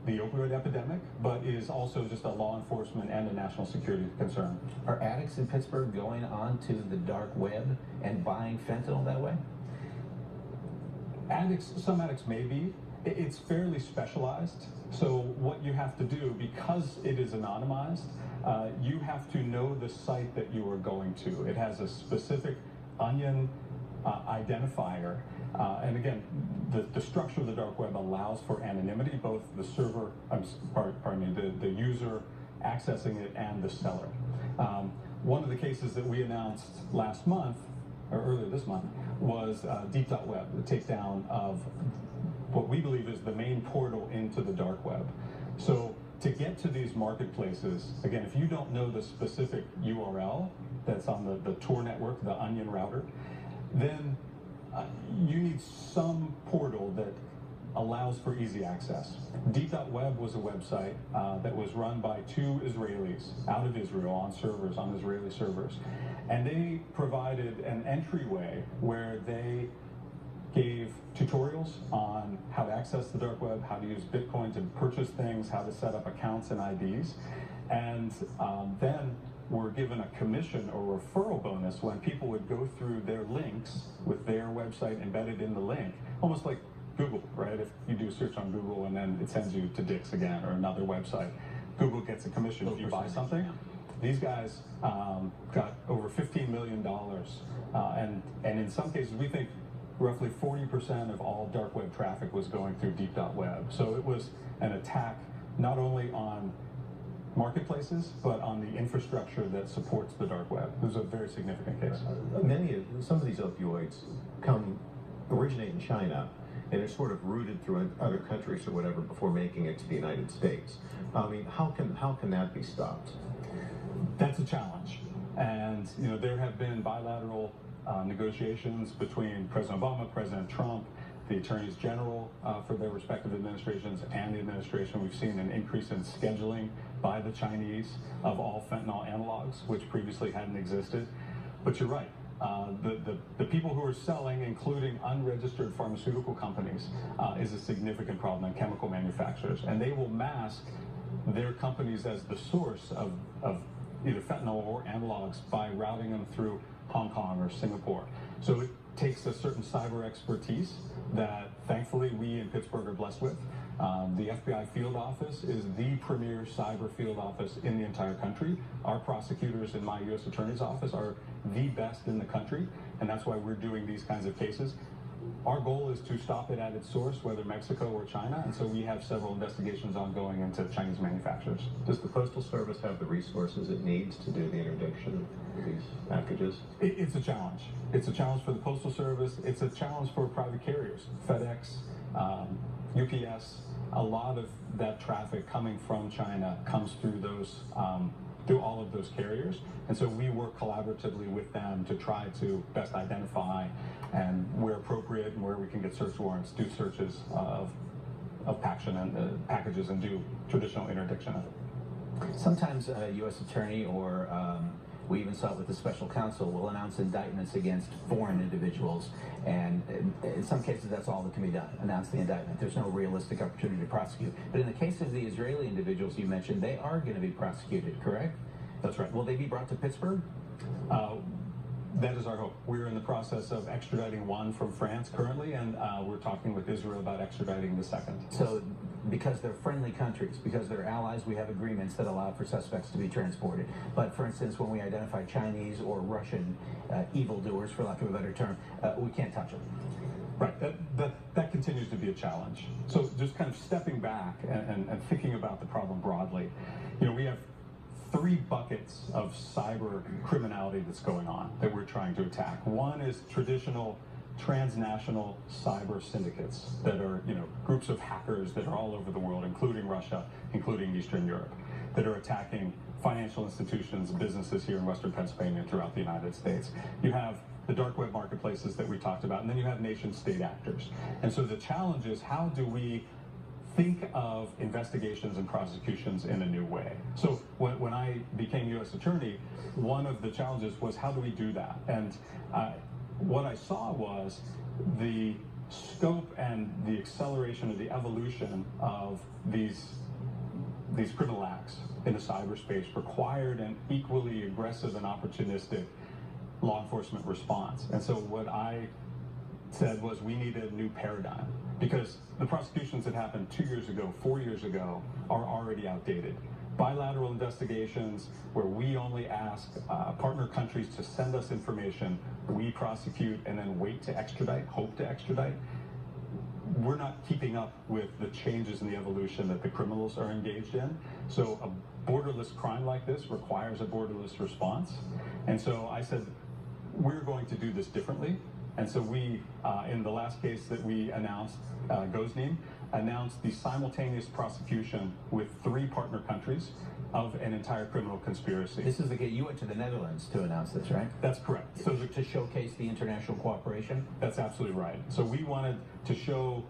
the opioid epidemic, but is also just a law enforcement and a national security concern. Are addicts in Pittsburgh going onto the dark web and buying fentanyl that way? Some addicts may be. It's fairly specialized. So what you have to do, because it is anonymized, you have to know the site that you are going to. It has a specific onion identifier. And again, the structure of the dark web allows for anonymity, both the server, the user accessing it and the seller. One of the cases that we announced last month, or earlier this month, was Deep.web, the takedown of what we believe is the main portal into the dark web. So to get to these marketplaces, again, if you don't know the specific URL that's on the Tor network, the onion router, then you need some portal that allows for easy access. Deep.web was a website that was run by two Israelis out of Israel on servers, on Israeli servers. And they provided an entryway where they gave tutorials on how to access the dark web, how to use Bitcoin to purchase things, how to set up accounts and IDs. And then were given a commission or referral bonus when people would go through their links with their website embedded in the link, almost like Google, right? If you do a search on Google and then it sends you to Dick's again or another website, Google gets a commission if you buy something. These guys got over $15 million. And in some cases, we think roughly 40% of all dark web traffic was going through Deep.web. So it was an attack not only on marketplaces, but on the infrastructure that supports the dark web. It was a very significant case. Some of these opioids originate in China, and are sort of routed through other countries or whatever before making it to the United States. I mean, how can that be stopped? That's a challenge, and there have been bilateral negotiations between President Obama, President Trump, the attorneys general for their respective administrations, and the administration. We've seen an increase in scheduling by the Chinese of all fentanyl analogs, which previously hadn't existed. But you're right. The people who are selling, including unregistered pharmaceutical companies, is a significant problem, and chemical manufacturers. And they will mask their companies as the source of either fentanyl or analogs by routing them through Hong Kong or Singapore. So it takes a certain cyber expertise that thankfully we in Pittsburgh are blessed with. The FBI field office is the premier cyber field office in the entire country. Our prosecutors in my U.S. Attorney's office are the best in the country, and that's why we're doing these kinds of cases. Our goal is to stop it at its source, whether Mexico or China, and so we have several investigations ongoing into Chinese manufacturers. Does the Postal Service have the resources it needs to do the interdiction of these packages? It's a challenge. It's a challenge for the Postal Service. It's a challenge for private carriers, FedEx, UPS. A lot of that traffic coming from China comes through through all of those carriers, and so we work collaboratively with them to try to best identify and where appropriate and where we can get search warrants, do searches of packages and do traditional interdiction of it. Sometimes a U.S. attorney or we even saw it with the special counsel will announce indictments against foreign individuals, and in some cases that's all that can be done, announce the indictment. There's no realistic opportunity to prosecute. But in the case of the Israeli individuals you mentioned, they are going to be prosecuted, correct? That's right. Will they be brought to Pittsburgh? That is our hope. We're in the process of extraditing one from France currently, and we're talking with Israel about extraditing the second. So because they're friendly countries, because they're allies, we have agreements that allow for suspects to be transported. But for instance, when we identify Chinese or Russian evildoers, for lack of a better term, we can't touch them. Right, that continues to be a challenge. So just kind of stepping back and thinking about the problem broadly, we have three buckets of cyber criminality that's going on that we're trying to attack. One is traditional transnational cyber syndicates that are, groups of hackers that are all over the world, including Russia, including Eastern Europe, that are attacking financial institutions, businesses here in Western Pennsylvania and throughout the United States. You have the dark web marketplaces that we talked about, and then you have nation-state actors. And so the challenge is, how do we think of investigations and prosecutions in a new way? So when I became U.S. Attorney, one of the challenges was, how do we do that? And what I saw was the scope and the acceleration of the evolution of these criminal acts in the cyberspace required an equally aggressive and opportunistic law enforcement response. And so what I said was we need a new paradigm, because the prosecutions that happened 2 years ago, 4 years ago, are already outdated. Bilateral investigations where we only ask partner countries to send us information, we prosecute and then wait to extradite, hope to extradite. We're not keeping up with the changes in the evolution that the criminals are engaged in. So a borderless crime like this requires a borderless response. And so I said, we're going to do this differently. And so we, in the last case that we announced, Gosniem, announced the simultaneous prosecution with 3 partner countries of an entire criminal conspiracy. This is the case. You went to the Netherlands to announce this, right? That's correct. So to showcase the international cooperation? That's absolutely right. So we wanted to show,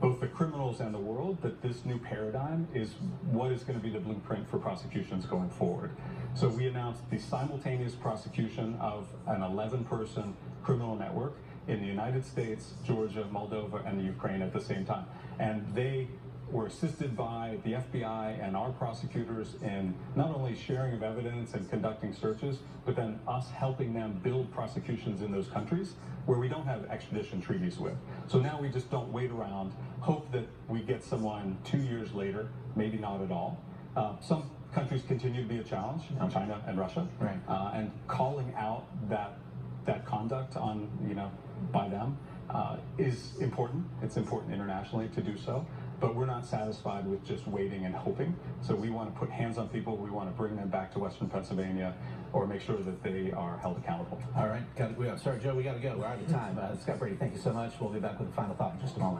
both the criminals and the world that this new paradigm is what is going to be the blueprint for prosecutions going forward. So we announced the simultaneous prosecution of an 11-person criminal network in the United States, Georgia, Moldova, and the Ukraine at the same time. And they were assisted by the FBI and our prosecutors in not only sharing of evidence and conducting searches, but then us helping them build prosecutions in those countries where we don't have extradition treaties with. So now we just don't wait around, hope that we get someone 2 years later, maybe not at all. Some countries continue to be a challenge, China and Russia, right. And calling out that conduct on, by them is important. It's important internationally to do so. But we're not satisfied with just waiting and hoping. So we want to put hands on people. We want to bring them back to Western Pennsylvania or make sure that they are held accountable. All right. Sorry, Joe, we got to go. We're out of time. Scott Brady, thank you so much. We'll be back with a final thought in just a moment.